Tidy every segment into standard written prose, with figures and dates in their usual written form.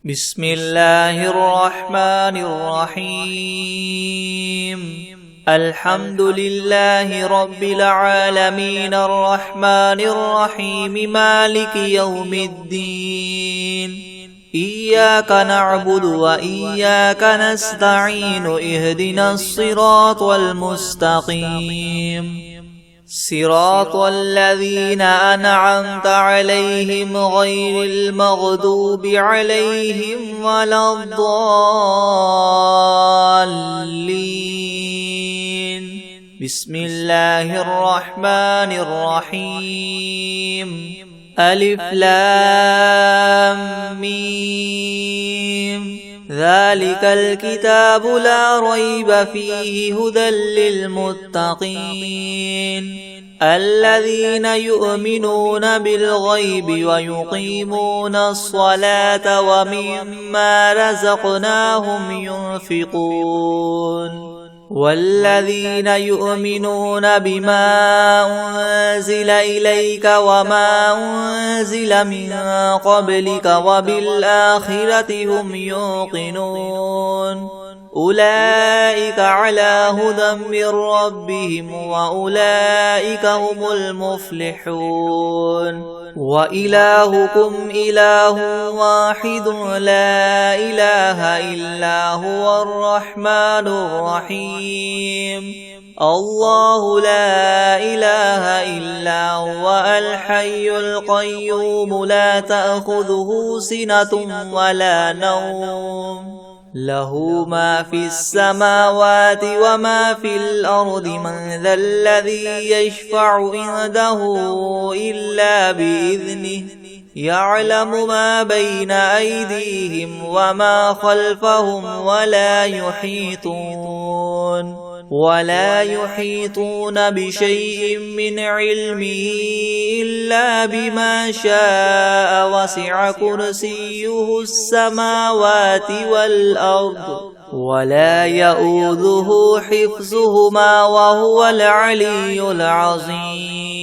بسم الله الرحمن الرحيم. الحمد لله رب العالمين الرحمن الرحيم مالك يوم الدين. إياك نعبد وإياك نستعين اهدنا الصراط المستقيم صراط الذين أنعمت عليهم غير المغضوب عليهم ولا الضالين. بسم الله الرحمن الرحيم. ألف لام ميم. ذلك الكتاب لا ريب فيه هدى للمتقين الذين يؤمنون بالغيب ويقيمون الصلاة ومما رزقناهم ينفقون والذين يؤمنون بما أنزل إليك وما أنزل من قبلك وبالآخرة هم يوقنون أولئك على هدى من ربهم وأولئك هم المفلحون. وإلهكم إله واحد لا إله إلا هو الرحمن الرحيم. الله لا إله إلا هو الحي القيوم لا تأخذه سنة ولا نوم له ما في السماوات وما في الأرض من ذا الذي يشفع عنده إلا بإذنه يعلم ما بين أيديهم وما خلفهم ولا يحيطون بشيء من علمه إلا بما شاء وسع كرسيه السماوات والأرض ولا يؤوده حفظهما وهو العلي العظيم.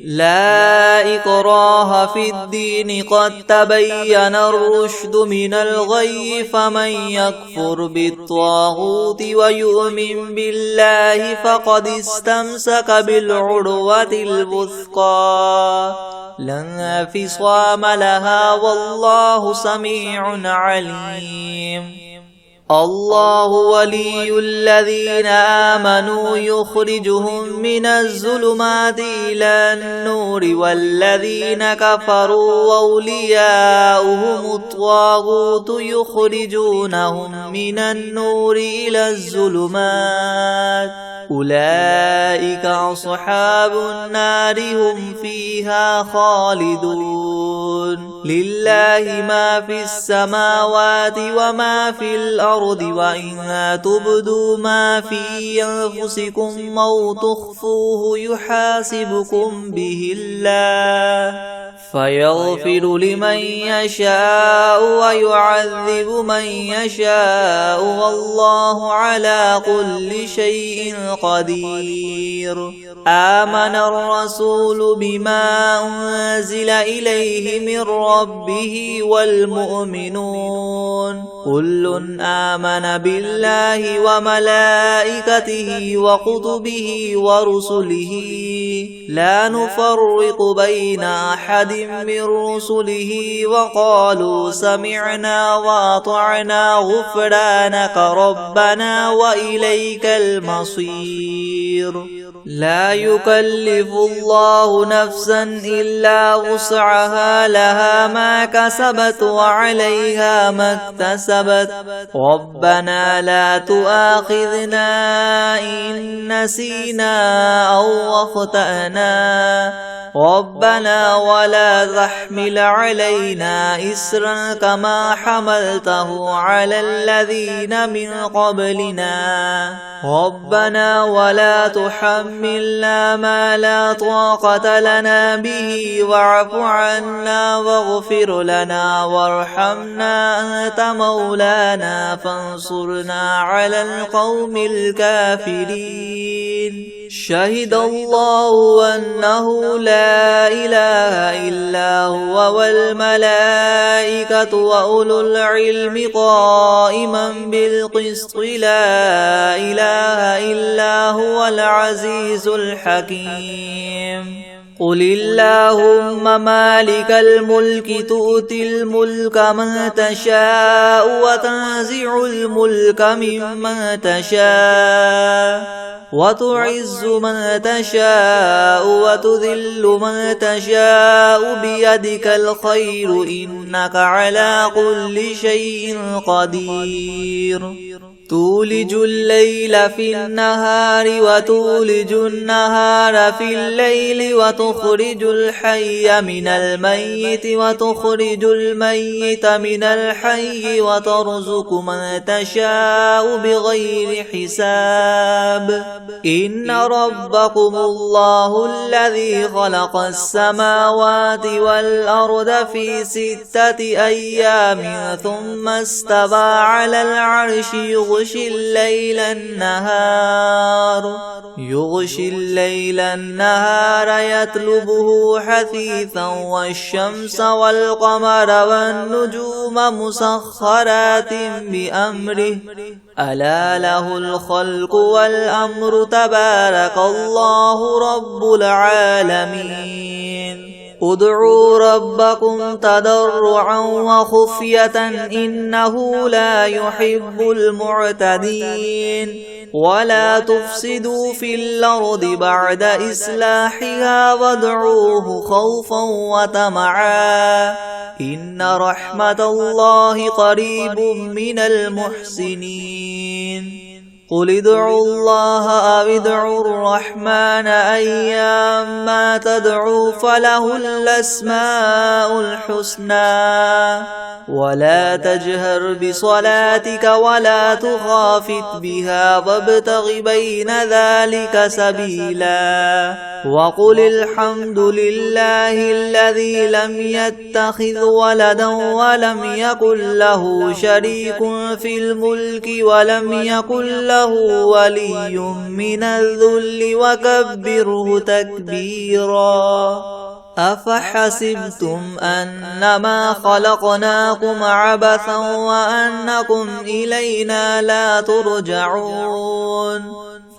لا إكراه في الدين قد تبين الرشد من الغي فمن يكفر بالطاغوت ويؤمن بالله فقد استمسك بالعروة الوثقى لا انفصام لها والله سميع عليم. الله ولي الذين آمنوا يخرجهم من الظلمات إلى النور والذين كفروا أولياؤهم الطاغوت يخرجونهم من النور إلى الظلمات أولئك أصحاب النار هم فيها خالدون. لله ما في السماوات وما في الأرض وإن تبدوا ما في أنفسكم أو تخفوه يحاسبكم به الله فيغفر لمن يشاء ويعذب من يشاء والله على كل شيء قدير. آمن الرسول بما أنزل إليه من ربه والمؤمنون كل آمن بالله وملائكته وكتبه ورسله لا نفرق بين أحد من رسله وقالوا سمعنا وأطعنا غفرانك ربنا وإليك المصير. لا يكلف الله نفسا إلا وسعها لها ما كسبت وعليها ما اكتسبت ربنا لا تؤاخذنا إن نسينا أو أخطأنا ربنا ولا تحمل علينا إسرا كما حملته على الذين من قبلنا ربنا ولا تحملنا ما لا طاقة لنا به واعف عنا واغفر لنا وارحمنا أنت مولانا فانصرنا على القوم الكافرين. شهد الله أنه لا إله إلا هو والملائكة وأولو العلم قائما بالقسط لا إله إلا هو العزيز الحكيم قل اللهم مالك الملك تؤتي الملك من تشاء وتنزع الملك ممن تشاء وتعز من تشاء وتذل من تشاء بيدك الخير إنك على كل شيء قدير تولج الليل في النهار وتولج النهار في الليل وتخرج الحي من الميت وتخرج الميت من الحي وترزق من تشاء بغير حساب إن ربكم الله الذي خلق السماوات والأرض في 6 أيام ثم استوى على العرش يغشي الليل النهار يطلبه حثيثا والشمس والقمر والنجوم مسخرات بأمره ألا له الخلق والأمر تبارك الله رب العالمين ادعوا ربكم تضرعا وخفية إنه لا يحب المعتدين ولا تفسدوا في الأرض بعد إصلاحها وادعوه خوفا وطمعا إن رحمة الله قريب من المحسنين قل ادعوا الله أو ادعوا الرحمن أيما تدعوا فله الأسماء الحسنى ولا تجهر بصلاتك ولا تخافت بها وابتغ بين ذلك سبيلا وقل الحمد لله الذي لم يتخذ ولدا ولم يكن له شريك في الملك ولم يكن له ولي من الذل وكبره تكبيرا أفحسبتم أنما خلقناكم عبثا وأنكم إلينا لا ترجعون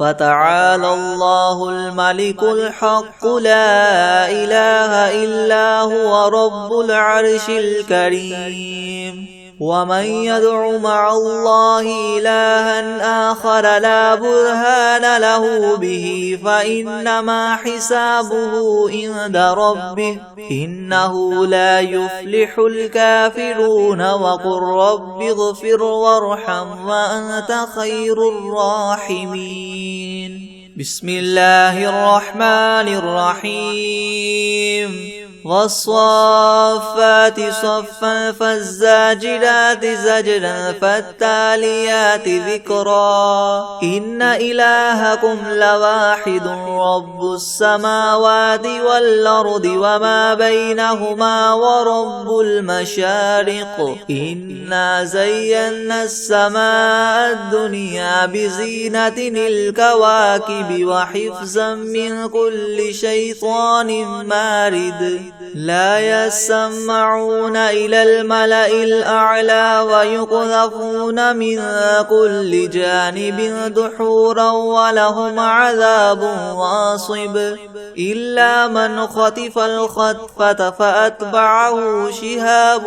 فتعالى الله الملك الحق لا إله إلا هو رب العرش الكريم ومن يدع مع الله إلها آخر لا برهان له به فإنما حسابه عند ربه إنه لا يفلح الكافرون وقل رب اغفر وارحم وأنت خير الراحمين بسم الله الرحمن الرحيم والصافات صفا فالزاجرات زجرا فالتاليات ذكرا إن إلهكم لواحد رب السماوات والأرض وما بينهما ورب المشارق إنا زينا السماء الدنيا بزينة الكواكب وحفظا من كل شيطان مارد لا يسمعون إلى الملأ الأعلى ويقذفون من كل جانب دحورا ولهم عذاب واصب إلا من خطف الخطفة فأتبعه شهاب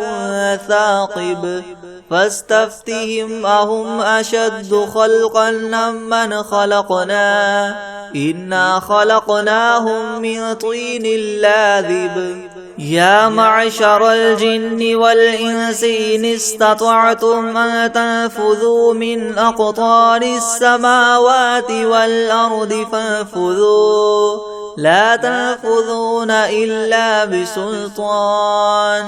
ثاقب فاستفتهم أهم أشد خلقا ممن خلقنا إنا خلقناهم من طين لاذب يا معشر الجن والإنس إن استطعتم أن تنفذوا من أقطار السماوات والأرض فانفذوا لا تنفذون إلا بسلطان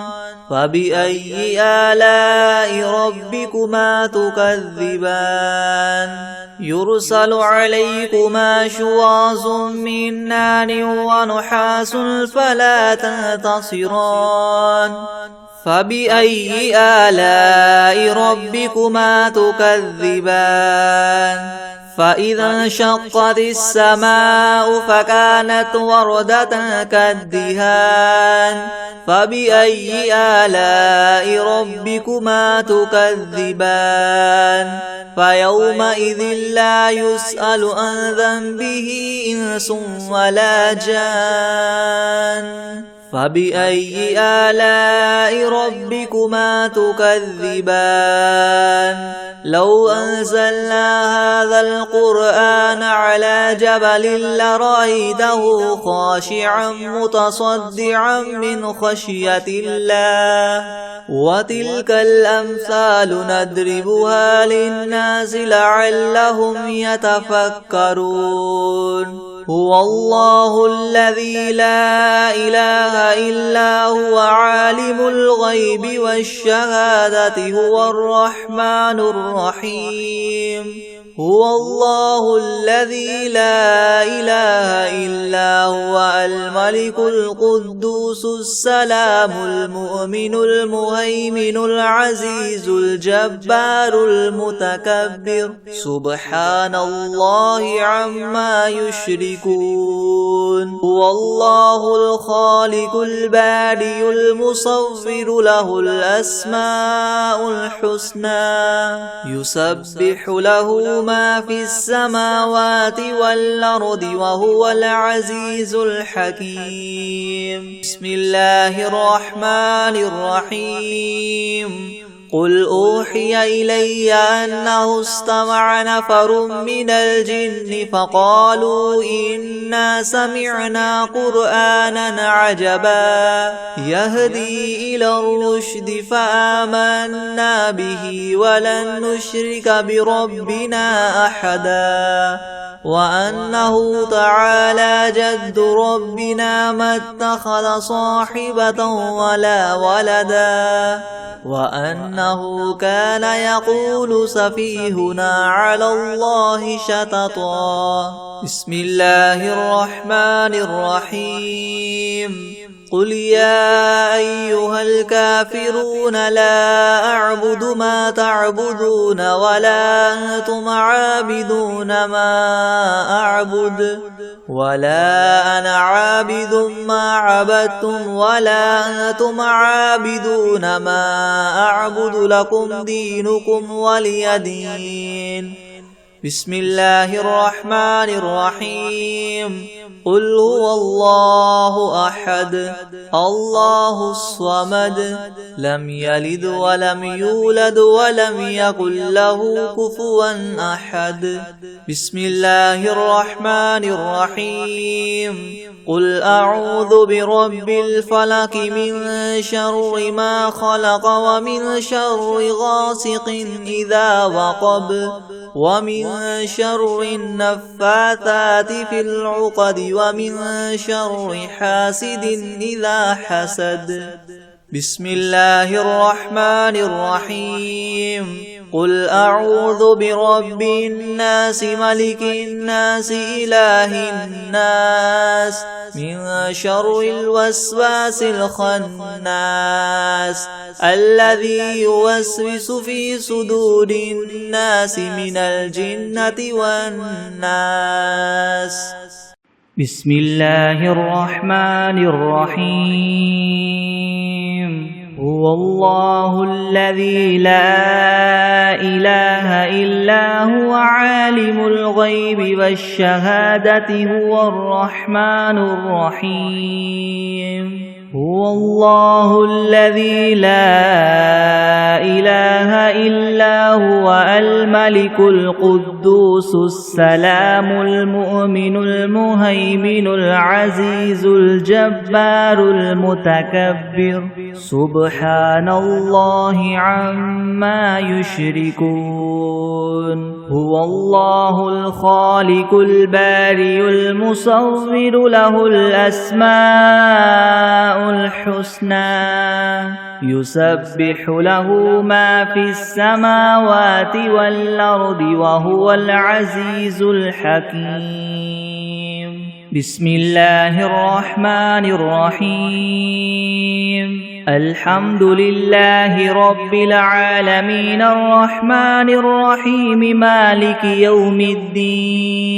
فبأي آلاء ربكما تكذبان يرسل عليكما شواظ من نار ونحاس فلا تنتصران فبأي آلاء ربكما تكذبان فإذا انشقت السماء فكانت وردة كالدهان فبأي آلاء ربكما تكذبان فيومئذ لا يسأل عن ذنبه إنس ولا جان فبأي آلاء ربكما تكذبان لو أنزلنا هذا القرآن على جبل لرأيته خاشعا متصدعا من خشية الله وتلك الأمثال نضربها للناس لعلهم يتفكرون هو الله الذي لا إله إلا هو عالم الغيب والشهادة هو الرحمن الرحيم هو الله الذي لا إله إلا هو الملك القدوس السلام المؤمن المهيمن العزيز الجبار المتكبر سبحان الله عما يشركون هو الله الخالق البارئ المصور له الأسماء الحسنى يسبح له ما في السماوات والأرض وهو العزيز الحكيم بسم الله الرحمن الرحيم قل أوحي إلي أنه استمع نفر من الجن فقالوا إنا سمعنا قرآنا عجبا يهدي إلى الرشد فآمنا به ولن نشرك بربنا أحدا وأنه تعالى جد ربنا ما اتخذ صاحبة ولا ولدا وأنه كان يقول سفيهنا على الله شططا بسم الله الرحمن الرحيم قل يا أيها الكافرون لا أعبد ما تعبدون ولا أنتم عابدون ما أعبد ولا أنا عابد ما عبدتم ولا أنتم عابدون ما أعبد لكم دينكم ولي دين بسم الله الرحمن الرحيم قل هو الله أحد الله الصمد لم يلد ولم يولد ولم يكن له كفوا أحد بسم الله الرحمن الرحيم قل أعوذ برب الفلق من شر ما خلق ومن شر غاسق إذا وقب ومن شر النفاثات في العقد ومن شر حاسد إذا حسد بسم الله الرحمن الرحيم قل أعوذ برب الناس ملك الناس إله الناس من شر الوسواس الخناس الذي يوسوس في صدور الناس من الجنة والناس بسم الله الرحمن الرحيم هو الله الذي لا إله إلا هو عالم الغيب والشهادة هو الرحمن الرحيم هو الله الذي لا إله إلا هو الملك القدوس السلام المؤمن المهيمن العزيز الجبار المتكبر سبحان الله عما يشركون هو الله الخالق البارئ المصور له الأسماء الحسنى يسبح له ما في السماوات والأرض وهو العزيز الحكيم بسم الله الرحمن الرحيم الحمد لله رب العالمين الرحمن الرحيم مالك يوم الدين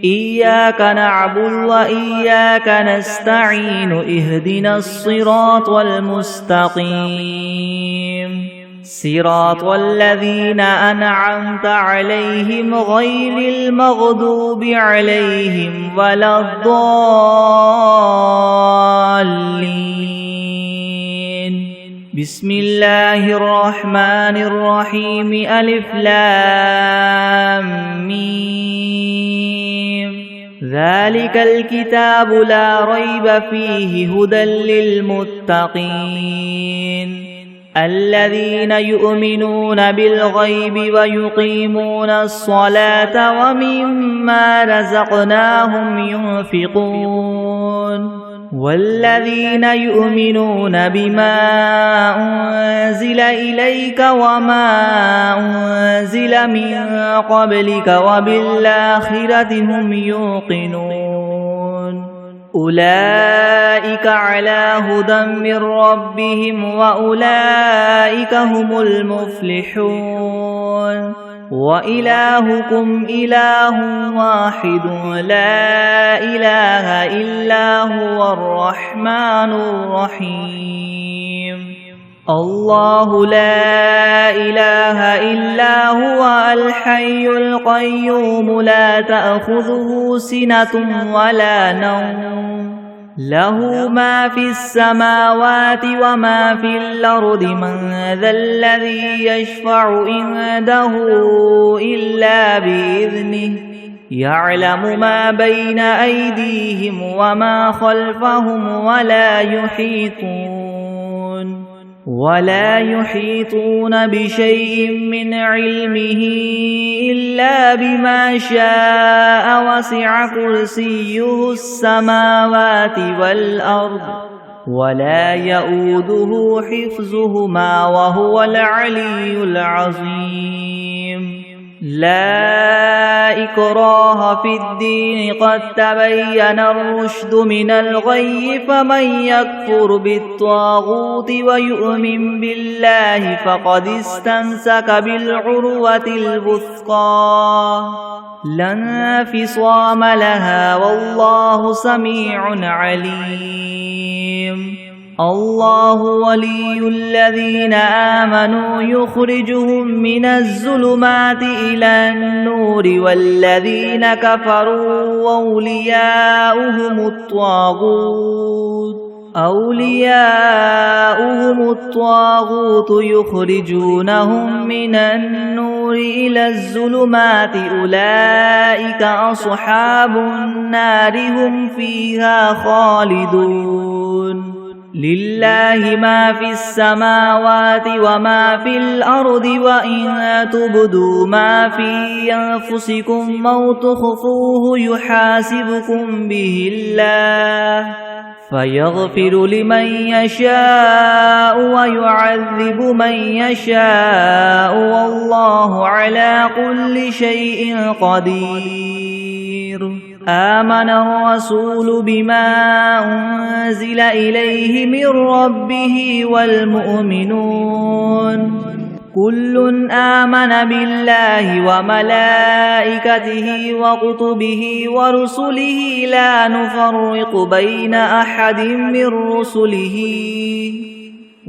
إياك نعبد وإياك نستعين اهدنا الصراط المستقيم صراط الذين أنعمت عليهم غير المغضوب عليهم ولا الضالين بسم الله الرحمن الرحيم ألف لام ميم ذلك الكتاب لا ريب فيه هدى للمتقين الذين يؤمنون بالغيب ويقيمون الصلاة ومما رزقناهم ينفقون والذين يؤمنون بما أنزل إليك وما أنزل من قبلك وبالآخرة هم يوقنون أولئك على هدى من ربهم وأولئك هم المفلحون وإلهكم إله واحد لا إله إلا هو الرحمن الرحيم الله لا إله إلا هو الحي القيوم لا تأخذه سنة ولا نوم له ما في السماوات وما في الأرض من ذا الذي يشفع عنده إلا بإذنه يعلم ما بين أيديهم وما خلفهم ولا يحيطون بشيء من علمه إلا بما شاء وسع كرسيه السماوات والأرض ولا يؤوده حفظهما وهو العلي العظيم لا إكراه في الدين قد تبين الرشد من الغي فمن يكفر بالطاغوت ويؤمن بالله فقد استمسك بالعروة الوثقى لا انفصام لها والله سميع عليم الله ولي الذين آمنوا يخرجهم من الظلمات إلى النور والذين كفروا أولياؤهم الطاغوت يخرجونهم من النور إلى الظلمات أولئك أصحاب النار هم فيها خالدون لله ما في السماوات وما في الأرض وإن تبدوا ما في أنفسكم أو تخفوه يحاسبكم به الله فيغفر لمن يشاء ويعذب من يشاء والله على كل شيء قدير آمن الرسول بما أنزل إليه من ربه والمؤمنون كل آمن بالله وملائكته وكتبه ورسله لا نفرق بين أحد من رسله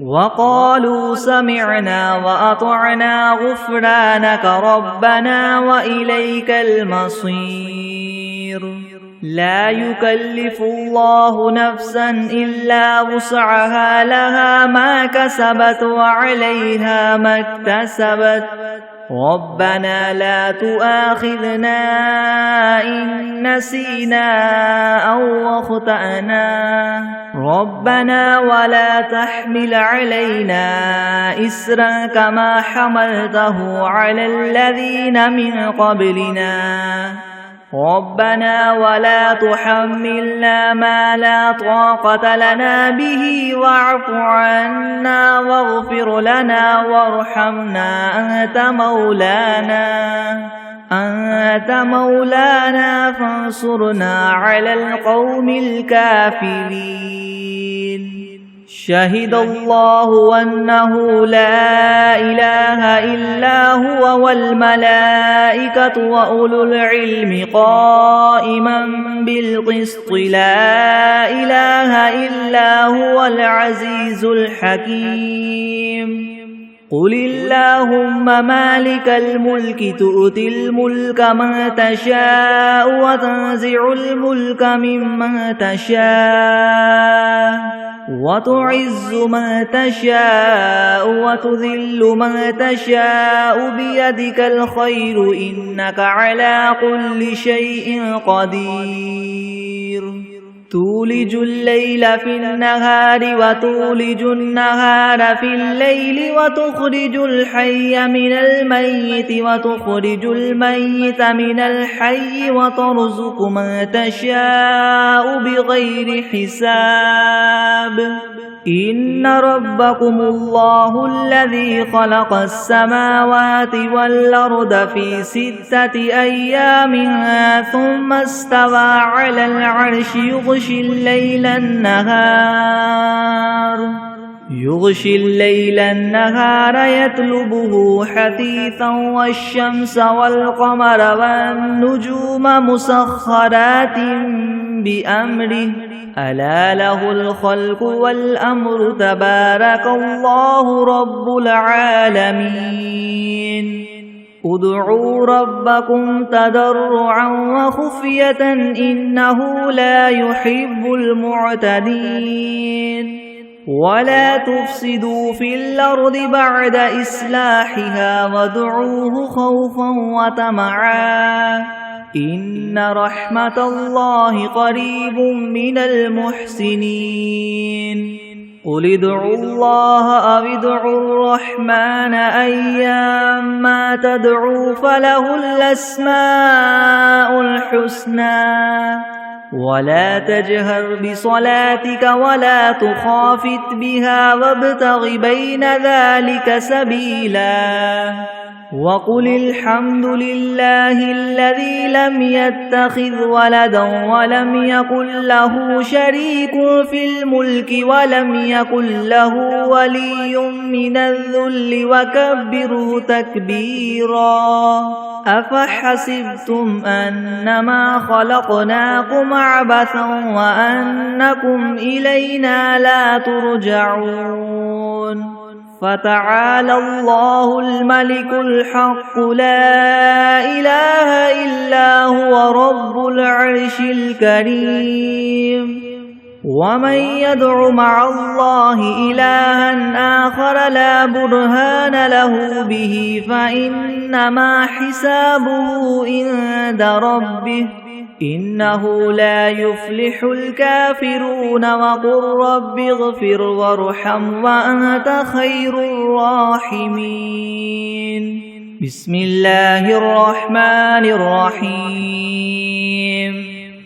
وقالوا سمعنا وأطعنا غفرانك ربنا وإليك المصير لا يكلف الله نفسا إلا وسعها لها ما كسبت وعليها ما اكتسبت ربنا لا تؤاخذنا إن نسينا أو أخطأنا ربنا ولا تحمل علينا إسرا كما حملته على الذين من قبلنا ربنا ولا تحملنا ما لا طاقة لنا به واعف عنا واغفر لنا وارحمنا أنت مولانا أنت مولانا فانصرنا على القوم الكافرين شهد الله أنه لا إله إلا هو والملائكة وأولو العلم قائما بالقسط لا إله إلا هو العزيز الحكيم قل اللهم مالك الملك تؤتي الملك من تشاء وتنزع الملك ممن تشاء وتعز من تشاء وتذل من تشاء بيدك الخير إنك على كل شيء قدير تولج الليل في النهار وتولج النهار في الليل وتخرج الحي من الميت وتخرج الميت من الحي وترزق من تشاء بغير حساب إن ربكم الله الذي خلق السماوات والأرض في 6 أيام ثم استوى على العرش يغشي الليل النهار يطلبه حثيثا والشمس والقمر والنجوم مسخرات بأمره ألا له الخلق والأمر تبارك الله رب العالمين ادعوا ربكم تضرعا وخفية إنه لا يحب المعتدين ولا تفسدوا في الأرض بعد إصلاحها وادعوه خوفا وطمعا إن رحمة الله قريب من المحسنين قل ادعوا الله أو ادعوا الرحمن أيما تدعوا فله الأسماء الحسنى ولا تجهر بصلاتك ولا تخافت بها وابتغ بين ذلك سبيلا وقل الحمد لله الذي لم يتخذ ولدا ولم يكن له شريك في الملك ولم يكن له ولي من الذل وكبره تكبيرا أفحسبتم أنما خلقناكم عبثا وأنكم إلينا لا ترجعون فتعالى الله الملك الحق لا إله إلا هو رب العرش الكريم ومن يدع مع الله إلها آخر لا برهان له به فإنما حسابه عند ربه إنه لا يفلح الكافرون وقل رب اغفر وارحم وأنت خير الراحمين بسم الله الرحمن الرحيم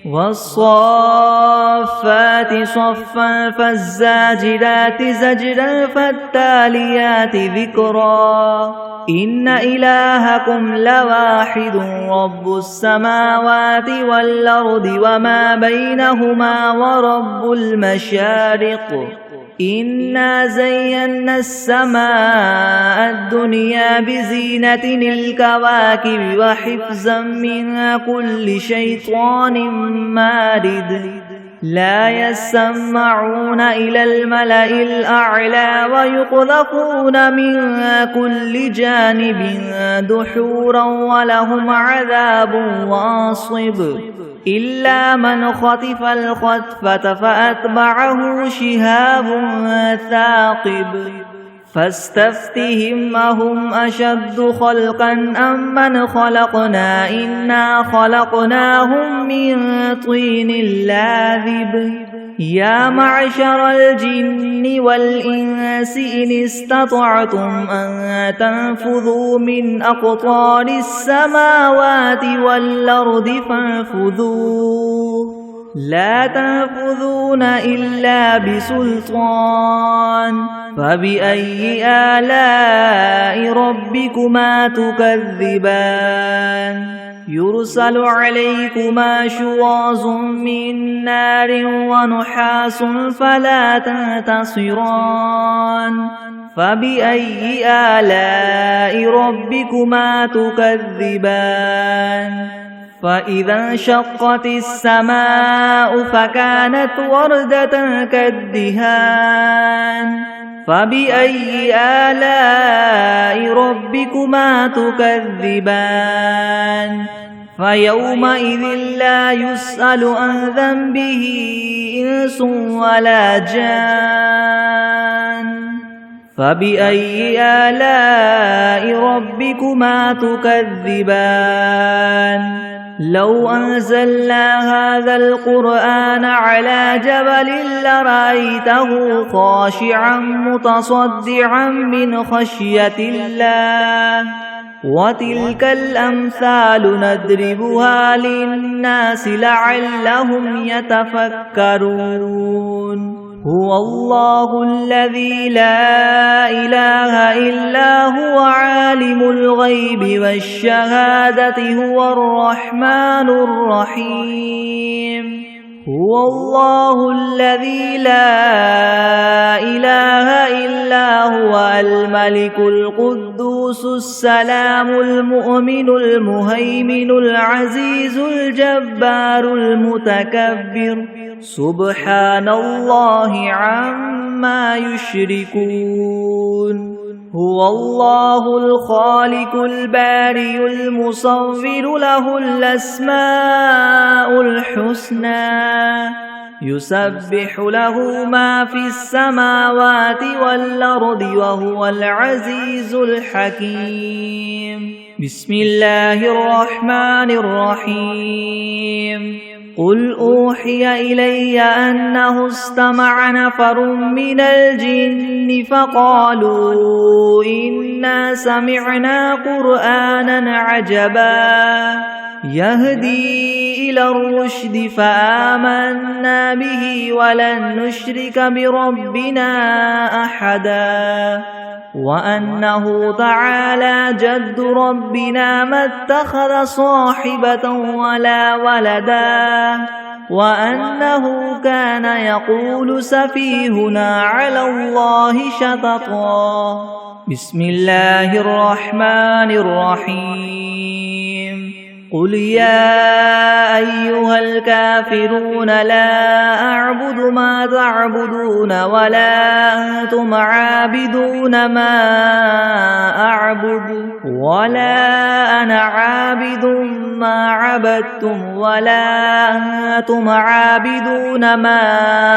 والصافات صفا فالزاجرات زجرا فالتاليات ذكرا إن إلهكم لواحد رب السماوات والأرض وما بينهما ورب المشارق إنا زينا السماء الدنيا بزينة الكواكب وحفظا من كل شيطان مارد لا يسمعون إلى الملأ الأعلى ويقذفون من كل جانب دحورا ولهم عذاب واصب إلا من خطف الخطفة فأتبعه شهاب ثاقب فاستفتهم أهم أشد خلقا أم من خلقنا إنا خلقناهم من طين لاذب يا معشر الجن والإنس إن استطعتم أن تنفذوا من أقطار السماوات والأرض فانفذوا لا تنفذون إلا بسلطان فبأي آلاء ربكما تكذبان يرسل عليكما شواظ من نار ونحاس فلا تنتصران فبأي آلاء ربكما تكذبان فإذا انشقت السماء فكانت وردة كالدهان فبأي آلاء ربكما تكذبان فيومئذ لا يسأل عن ذنبه إنس ولا جان فبأي آلاء ربكما تكذبان لو أنزلنا هذا القرآن على جبل لرأيته خاشعا متصدعا من خشية الله وتلك الأمثال نضربها للناس لعلهم يتفكرون هو الله الذي لا إله إلا هو عالم الغيب والشهادة هو الرحمن الرحيم هو الله الذي لا إله إلا هو الملك القدوس السلام المؤمن المهيمن العزيز الجبار المتكبر سبحان الله عما يشركون هو الله الخالق البارئ المصور له الأسماء الحسنى يسبح له ما في السماوات والأرض وهو العزيز الحكيم بسم الله الرحمن الرحيم قل أوحي إلي أنه استمع نفر من الجن فقالوا إنا سمعنا قرآنا عجبا يهدي إلى الرشد فآمنا به ولن نشرك بربنا أحدا وأنه تعالى جد ربنا ما اتخذ صاحبة ولا ولدا وأنه كان يقول سفيهنا على الله شططا بسم الله الرحمن الرحيم قل يا أيها الكافرون لا أعبد ما تعبدون ولا أنتم عابدون ما أعبد ولا أنا عابد ما عبدتم ولا أنتم عابدون ما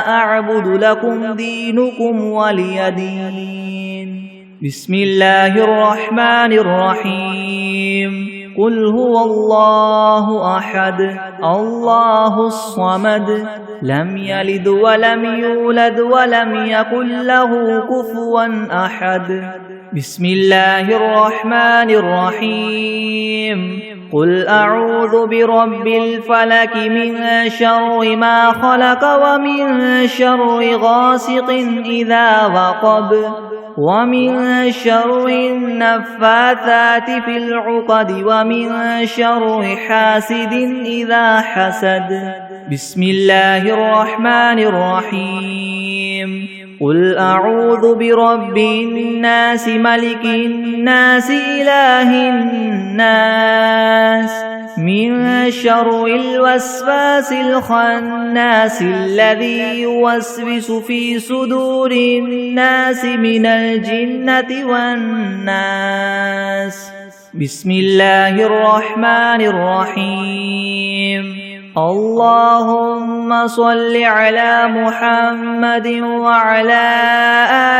أعبد لكم دينكم ولي دين بسم الله الرحمن الرحيم قل هو الله أحد الله الصمد لم يلد ولم يولد ولم يكن له كفوا أحد بسم الله الرحمن الرحيم قل أعوذ برب الفلك من شر ما خلق ومن شر غاسق إذا وقب ومن شر النفاثات في العقد ومن شر حاسد إذا حسد بسم الله الرحمن الرحيم قل أعوذ برب الناس ملك الناس إله الناس من شر الوسواس الخناس الذي يوسوس في صدور الناس من الجنة والناس بسم الله الرحمن الرحيم اللهم صل على محمد وعلى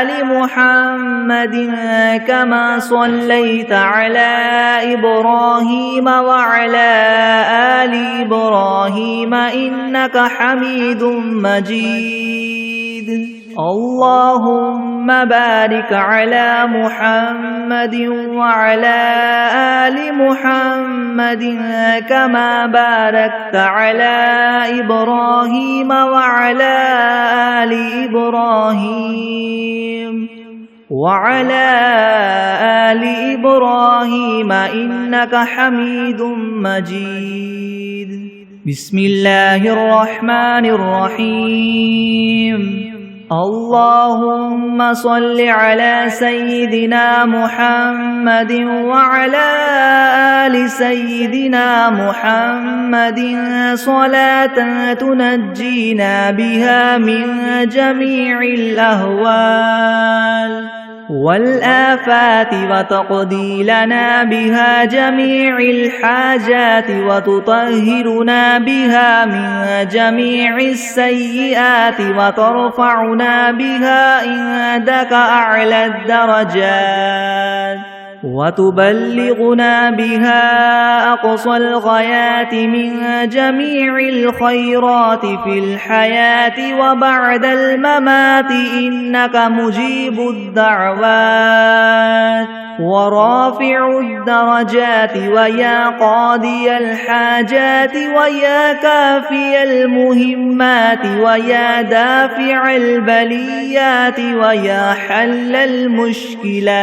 آل محمد كما صليت على إبراهيم وعلى آل إبراهيم إنك حميد مجيد اللهم بارك على محمد وعلى آل محمد كما باركت على إبراهيم وعلى آل إبراهيم وعلى آل إبراهيم إنك حميد مجيد. بسم الله الرحمن الرحيم. اللهم صل على سيدنا محمد وعلى آل سيدنا محمد صلاة تنجينا بها من جميع الأهوال والآفات وتقضي لنا بها جميع الحاجات وتطهرنا بها من جميع السيئات وترفعنا بها عندك أعلى الدرجات وتبلغنا بها أقصى الغايات من جميع الخيرات في الحياة وبعد الممات إنك مجيب الدعوات ورافع الدرجات ويا قاضي الحاجات ويا كافي المهمات ويا دافع البليات ويا حل المشكلات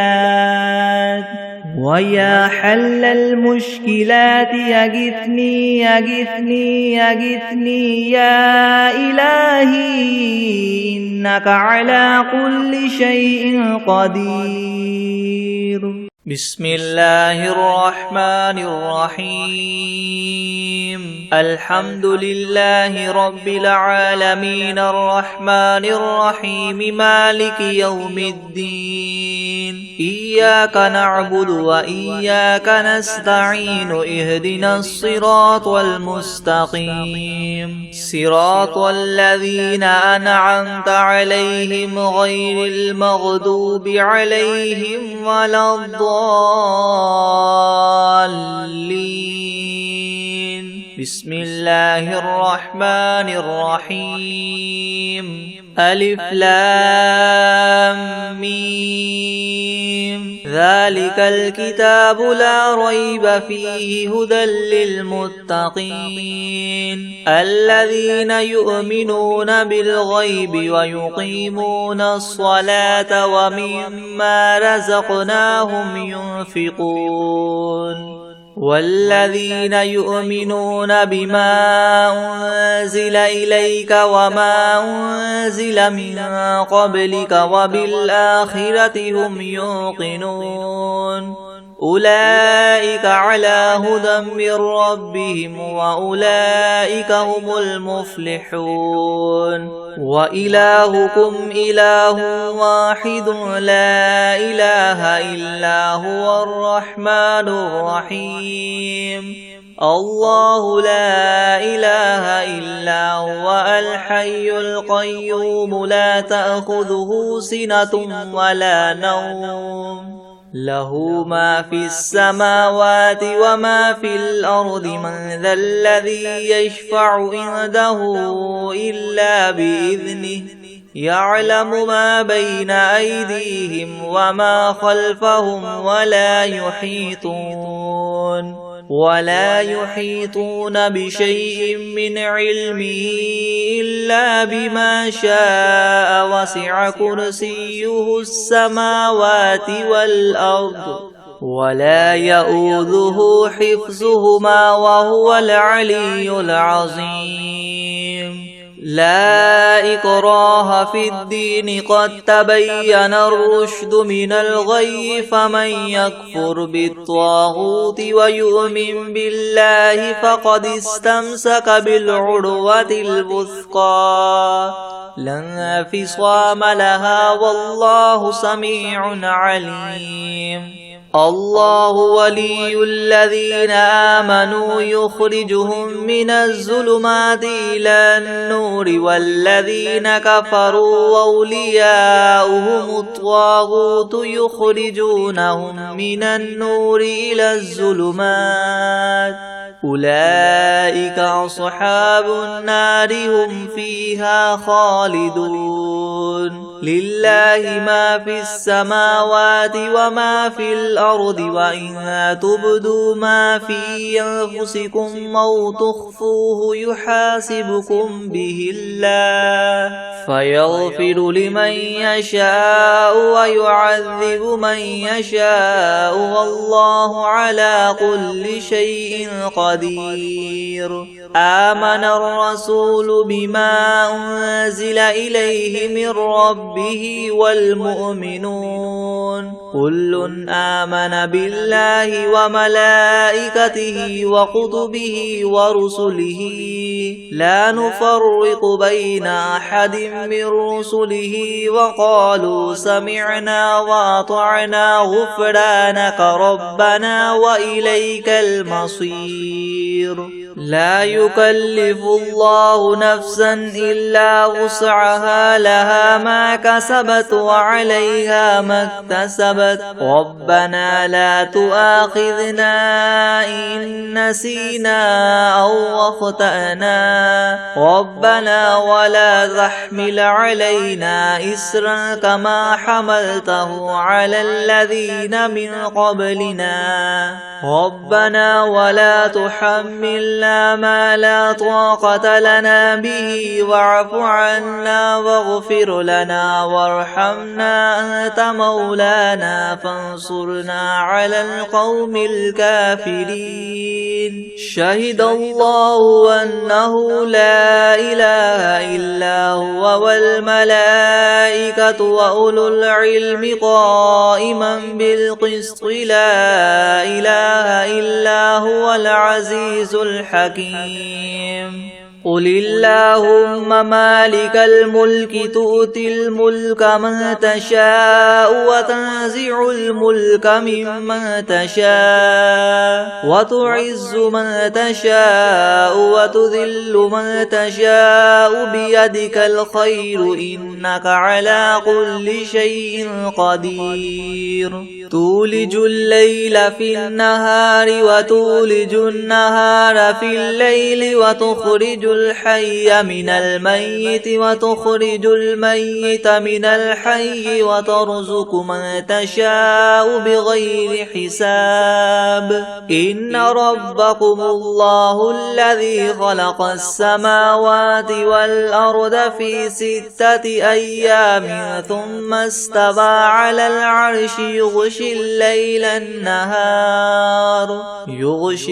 ويا حل المشكلات يغثني يغثني يغثني يا إلهي إنك على كل شيء قدير. بسم الله الرحمن الرحيم. الحمد لله رب العالمين الرحمن الرحيم مالك يوم الدين. إياك نعبد وإياك نستعين اهدنا الصراط المستقيم صراط الذين أنعمت عليهم غير المغضوب عليهم ولا الضالين. بسم الله الرحمن الرحيم. ألف لام ميم. ذلك الكتاب لا ريب فيه هدى للمتقين الذين يؤمنون بالغيب ويقيمون الصلاة ومما رزقناهم ينفقون والذين يؤمنون بما أنزل إليك وما أنزل من قبلك وبالآخرة هم يوقنون أولئك على هدى من ربهم وأولئك هم المفلحون. وإلهكم إله واحد لا إله إلا هو الرحمن الرحيم. الله لا إله إلا هو الحي القيوم لا تأخذه سنة ولا نوم له ما في السماوات وما في الأرض من ذا الذي يشفع عنده إلا بإذنه يعلم ما بين أيديهم وما خلفهم ولا يحيطون بشيء من علمه إلا بما شاء وسع كرسيه السماوات والأرض ولا يؤوده حفظهما وهو العلي العظيم. لا إكراه في الدين قد تبين الرشد من الغي فمن يكفر بالطاغوت ويؤمن بالله فقد استمسك بالعروة الوثقى لا انفصام لها والله سميع عليم. الله ولي الذين آمنوا يخرجهم من الظلمات إلى النور والذين كفروا أولياؤهم الطاغوت يخرجونهم من النور إلى الظلمات أولئك أصحاب النار هم فيها خالدون. لله ما في السماوات وما في الأرض وإن تبدوا ما في أنفسكم أو تخفوه يحاسبكم به الله فيغفر لمن يشاء ويعذب من يشاء والله على كل شيء قدير. آمن الرسول بما أنزل إليه من ربه والمؤمنون كل آمن بالله وملائكته وكتبه ورسله لا نفرق بين أحد من رسله وقالوا سمعنا وأطعنا غفرانك ربنا وإليك المصير. لا يكلف الله نفسا إلا وسعها لها ما كسبت وعليها ما اكتسبت ربنا لا تؤاخذنا إن نسينا أو أخطأنا ربنا ولا تحمل علينا إسرا كما حملته على الذين من قبلنا ربنا ولا تحملنا ما لا طاقة لنا به واعف عنا واغفر لنا وارحمنا أنت مولانا فانصرنا على القوم الكافرين. شهد الله أنه لا إله إلا هو والملائكة وأولو العلم قائما بالقسط لا إله إلا هو العزيز الحكيم. قل اللهم مالك الملك تؤتي الملك من تشاء وتنزع الملك ممن تشاء وتعز من تشاء وتذل من تشاء بيدك الخير إنك على كل شيء قدير. تولج الليل في النهار وتولج النهار في الليل وتخرج الحي من الميت وتخرج الميت من الحي وترزق من تشاء بغير حساب. إن ربكم الله الذي خلق السماوات والأرض في 6 أيام ثم استوى على العرش يغشي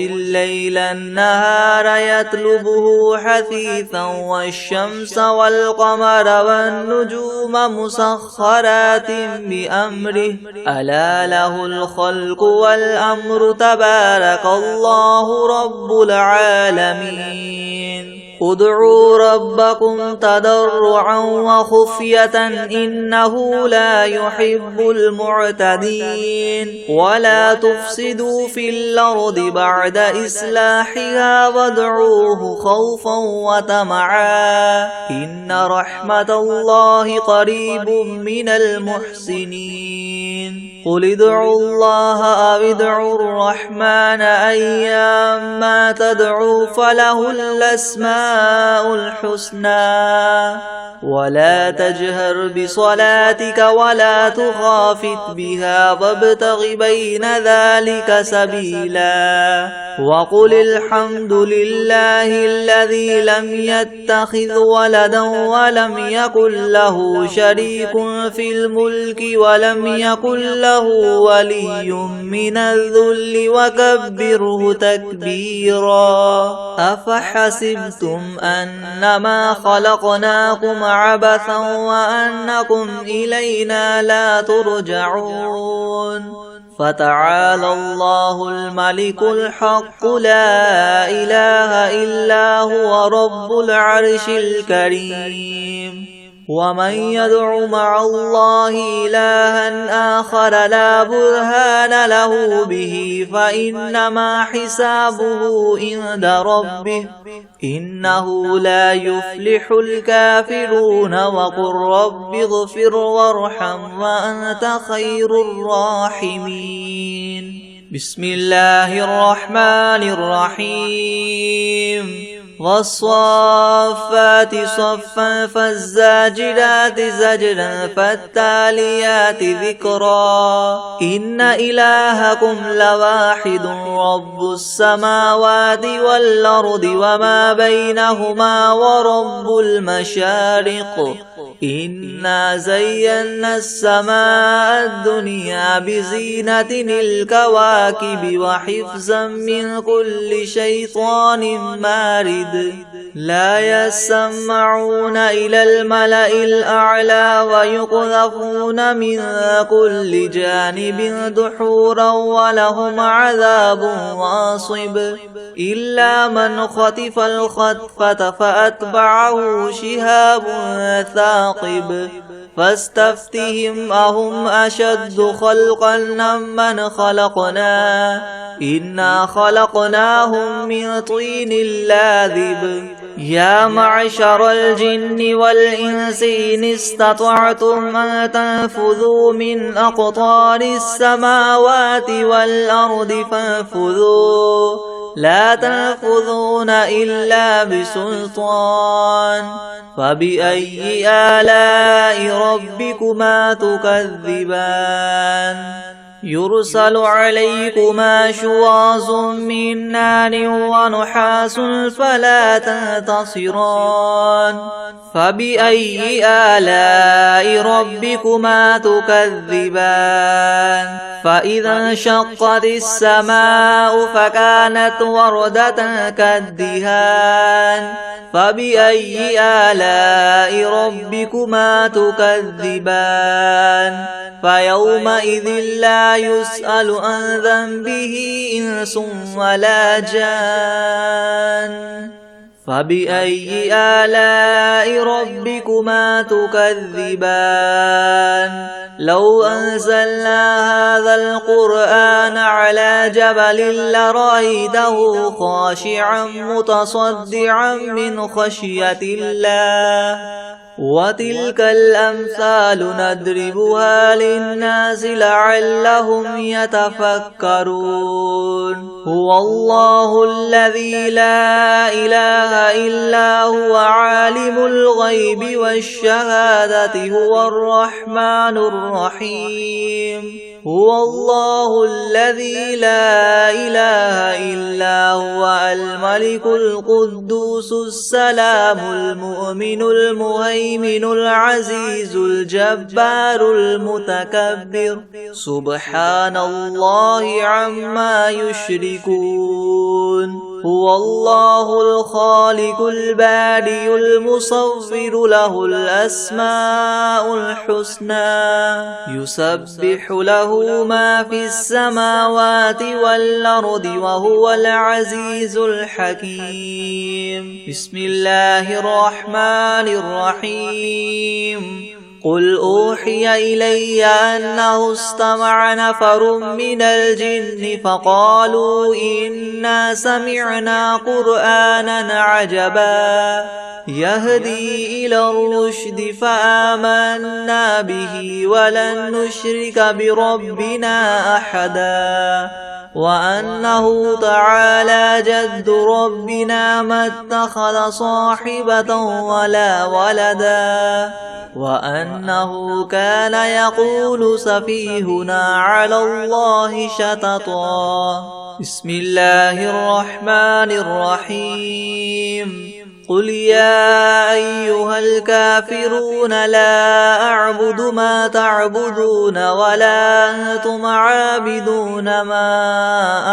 الليل النهار يطلبه حثيثا والشمس والقمر والنجوم مسخرات بأمره ألا له الخلق والأمر تبارك الله رب العالمين. ادعوا ربكم تضرعا وخفية إنه لا يحب المعتدين. ولا تفسدوا في الأرض بعد إصلاحها وادعوه خوفا وطمعا إن رحمة الله قريب من المحسنين. قل ادعوا الله أو ادعوا الرحمن أيما تدعوا فله الأسماء الحسنى ولا تجهر بصلاتك ولا تخافت بها وابتغ بين ذلك سبيلا. وقل الحمد لله الذي لم يتخذ ولدا ولم يكن له شريك في الملك ولم يكن له ولي من الذل وكبره تكبيرا. أفحسبتم أنما خلقناكم عبثا وأنكم إلينا لا ترجعون. فتعالى الله الملك الحق لا إله إلا هو رب العرش الكريم. ومن يدع مع الله إلها آخر لا برهان له به فإنما حسابه عند ربه إنه لا يفلح الكافرون. وقل رب اغفر وارحم وأنت خير الراحمين. بسم الله الرحمن الرحيم. والصافات صفا فالزاجرات زجرا فالتاليات ذكرا إن إلهكم لواحد رب السماوات والأرض وما بينهما ورب المشارق إنا زينا السماء الدنيا بزينة الكواكب وحفظا من كل شيطان مارد لا يسمعون إلى الملأ الأعلى ويقذفون من كل جانب دحورا ولهم عذاب واصب إلا من خطف الخطفة فأتبعه شهاب ثاقب فاستفتهم أهم أشد خلقا ممن خلقنا إنا خلقناهم من طين لاذب يا معشر الجن والإنس إن استطعتم أن تنفذوا من أقطار السماوات والأرض فانفذوا لا تنفذون إلا بسلطان فبأي آلاء ربكما تكذبان يرسل عليكما شواظ من نار ونحاس فلا تنتصران فبأي آلاء ربكما تكذبان فإذا انشقت السماء فكانت وردة كالدهان فبأي آلاء ربكما تكذبان فيومئذ لا يسأل عن ذنبه إنس ولا جان فبأي آلاء ربكما تكذبان لو أنزلنا هذا القرآن على جبل لرأيته خاشعا متصدعا من خشية الله وتلك الأمثال نضربها للناس لعلهم يتفكرون هو الله الذي لا إله إلا هو عالم الغيب والشهادة هو الرحمن الرحيم هو الله الذي لا إله إلا هو الملك القدوس السلام المؤمن المهيمن العزيز الجبار المتكبر سبحان الله عما يشركون هو الله الخالق البارئ المصور له الأسماء الحسنى يسبح له ما في السماوات والأرض وهو العزيز الحكيم بسم الله الرحمن الرحيم قل أوحي إلي أنه استمع نفر من الجن فقالوا إنا سمعنا قرآنا عجبا يهدي إلى الرشد فآمنا به ولن نشرك بربنا أحدا وأنه تعالى جد ربنا ما اتخذ صاحبة ولا ولدا وأنه كان يقول سفيهنا على الله شططا بسم الله الرحمن الرحيم قل يا أيها الكافرون لا أعبد ما تعبدون ولا أنتم عابدون ما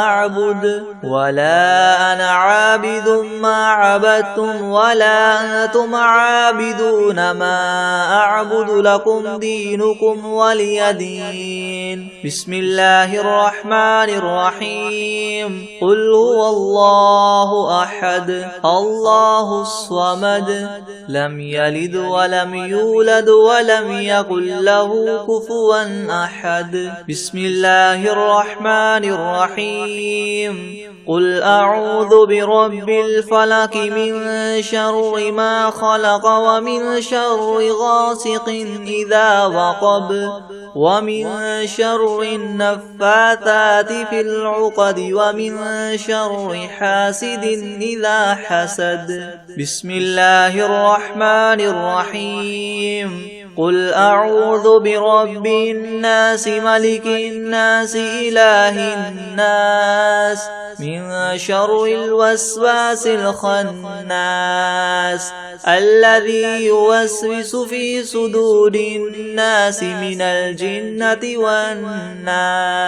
أعبد ولا أنا عابد ما عبدتم ولا أنتم عابدون ما أعبد لكم دينكم ولي دين بسم الله الرحمن الرحيم قل هو الله أحد الله الصمد لم يلد ولم يولد ولم يكن له كفوا أحد بسم الله الرحمن الرحيم قل أعوذ برب الفلق من شر ما خلق ومن شر غاسق إذا وقب ومن شر النفاثات في العقد ومن شر حاسد إذا حسد. بسم الله الرحمن الرحيم. قل أعوذ برب الناس ملك الناس إله الناس من شر الوسواس الخناس الذي يوسوس في صدور الناس من الجنة والناس.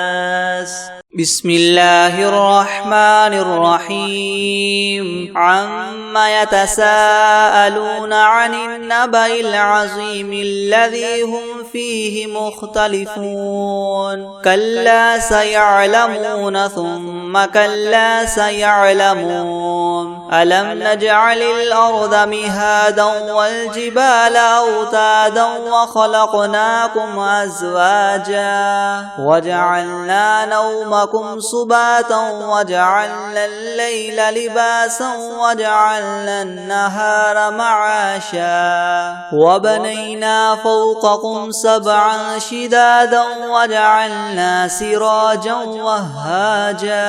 بسم الله الرحمن الرحيم. عما يتساءلون عن النبأ العظيم الذي هم فيه مختلفون. كلا سيعلمون ثم كلا سيعلمون. ألم نجعل الأرض مهادا والجبال أوتادا وخلقناكم أزواجا وجعلنا نومكم سباتا وجعلنا الليل لباسا وجعلنا النهار معاشا وبنينا فوقكم سبعا شدادا وجعلنا سراجا وهاجا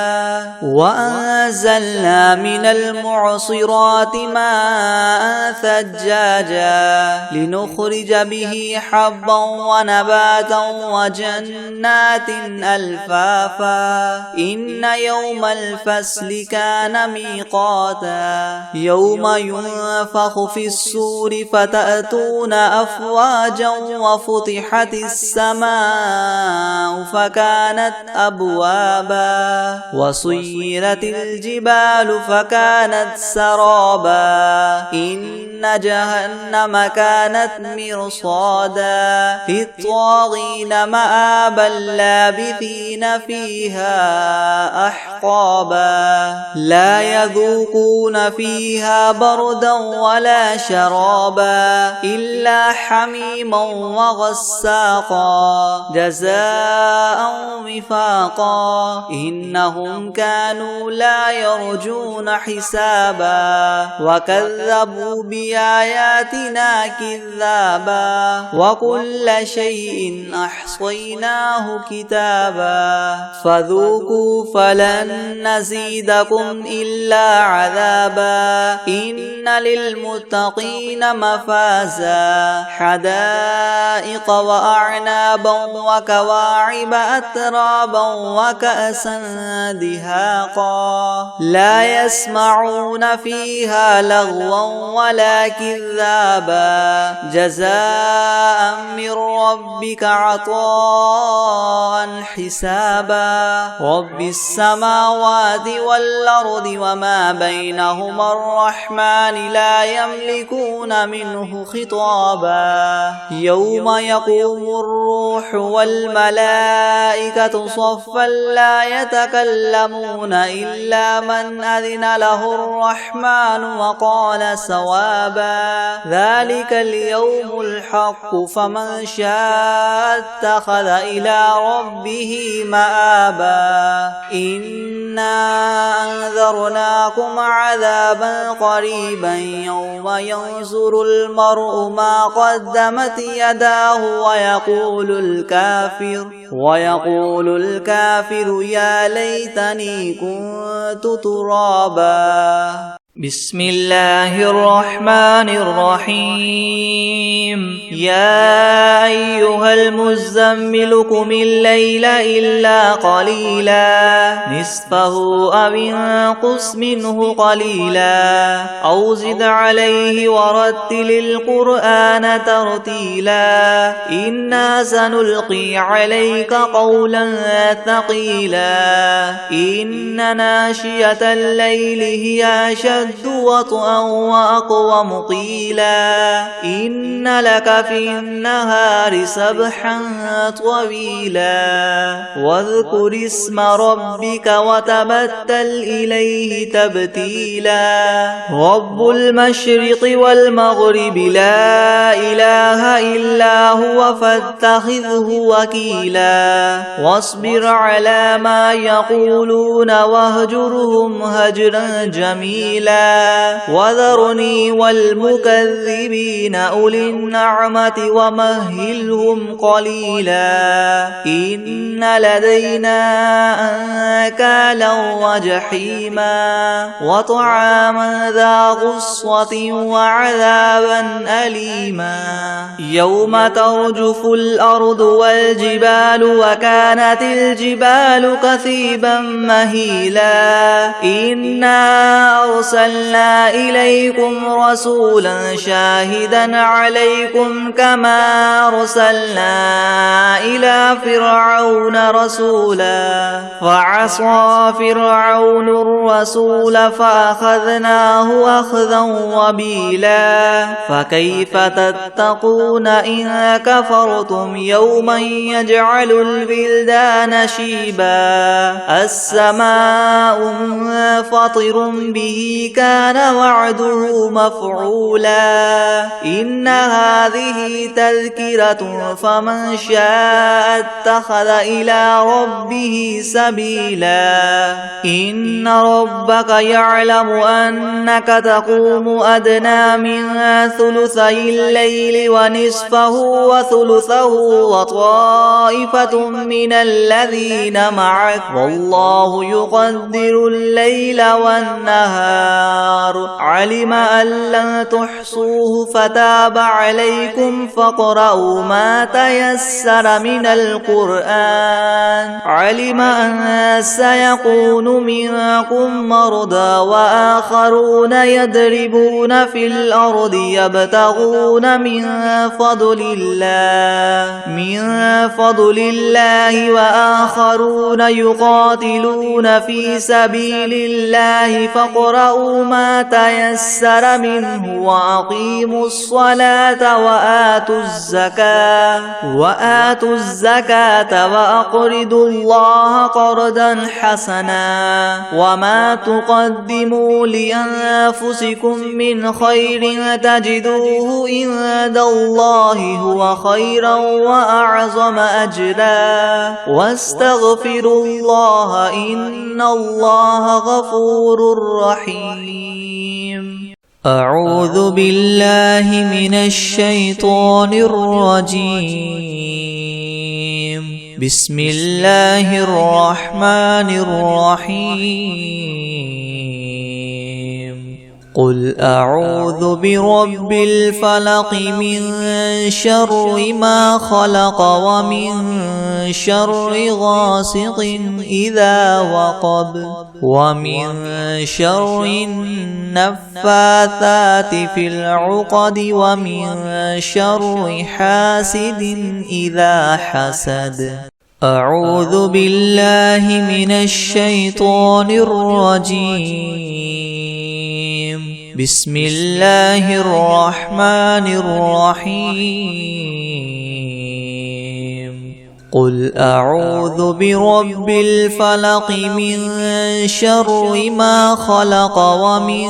وأنزلنا من المعصرات ماء ثجاجا لنخرج به حبا ونباتا وجنات ألفافا. إن يوم الفصل كان ميقاتا يوم ينفخ في الصور فتأتون أفواجا وفتحت السماء فكانت أبوابا وسيرت الجبال فكانت سرابا. إن جهنم كانت مرصادا للطاغين مآبا لابثين فيها أحقابا لا يذوقون فيها بردا ولا شرابا إلا حميما وغساقا جزاء وفاقا. إنهم كانوا لا يرجون حسابا وكذبوا بآياتنا كذابا وكل شيء أحصيناه كتابا فذوقوا فلن نزيدكم إلا عذابا. إن للمتقين مفازا حدائق وأعنابا وكواعب أترابا وكأسا دهاقا لا يسمعون فيها لغوا ولا كذابا جزاء من ربك عطاء حسابا. رب السماوات والأرض وما بينهما الرحمن لا يملكون منه خطابا. يوم يقوم الروح والملائكة صفا لا يتكلمون إلا من أذن له الرحمن وقال صوابا. ذلك اليوم الحق فمن شاء اتخذ إلى ربه مآبا. إنا أنذرناكم عذابا قريبا يوم ينظر المرء ما قدمت يداه ويقول الكافر يا ليتني كنت ترابا. بسم الله الرحمن الرحيم. يا أيها المزمل قم الليل إلا قليلا نصفه أو انقص منه قليلا أو زد عليه ورتل القرآن ترتيلا. إنا سنلقي عليك قولا ثقيلا. إن ناشئة الليل هي أشد وطئا وأقوم قيلا. إن لك في النهار سبحا طويلا. واذكر اسم ربك وتبتل إليه تبتيلا. رب المشرق والمغرب لا إله إلا هو فاتخذه وكيلا. واصبر على ما يقولون واهجرهم هجرا جميلا. وذرني والمكذبين أولي النعمة ومهلهم قليلا إن لدينا أنكالا وجحيما وطعاما ذا غصة وعذابا أليما يوم ترجف الأرض والجبال وكانت الجبال كثيبا مهيلا إنا أرسلنا إليكم رسولا شاهدا عليكم كما أرسلنا إلى فرعون رسولا فعصى فرعون الرسول فأخذناه أخذا وبيلا فكيف تتقون إن كفرتم يوما يجعل البلدان شيبا السماء منفطر به كان وعده مفعولا إن هذه تذكرة فمن شاء اتخذ إلى ربه سبيلا إن ربك يعلم أنك تقوم أدنى من ثلثي الليل ونصفه وثلثه وطائفة من الذين معك والله يقدر الليل والنهار علم أن لن تحصوه فتاب عليكم فاقرؤوا ما تيسر من القرآن علم أن سيكون منكم مرضى وآخرون يضربون في الأرض يبتغون من فضل الله وآخرون يقاتلون في سبيل الله فاقرؤوا ما تيسر منه وأقيموا الصلاة وآتوا الزكاة وأقرضوا الله قرضا حسنا وما تقدموا لأنفسكم من خير تجدوه عند الله هو خيرا وأعظم أجرا واستغفروا الله إن الله غفور رحيم أعوذ بالله من الشيطان الرجيم بسم الله الرحمن الرحيم قل أعوذ برب الفلق من شر ما خلق ومن شر غاسق إذا وقب ومن شر النفاثات في العقد ومن شر حاسد إذا حسد أعوذ بالله من الشيطان الرجيم بسم الله الرحمن الرحيم قل أعوذ برب الفلق من شر ما خلق ومن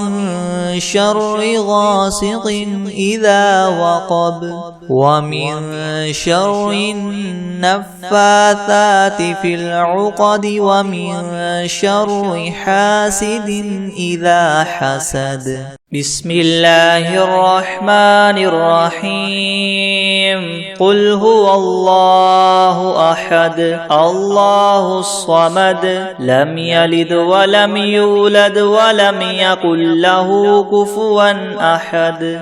شر غاسق إذا وقب ومن شر النفاثات في العقد ومن شر حاسد إذا حسد بسم الله الرحمن الرحيم قل هو الله أحد الله الصمد لم يلد ولم يولد ولم يكن له كفوا أحد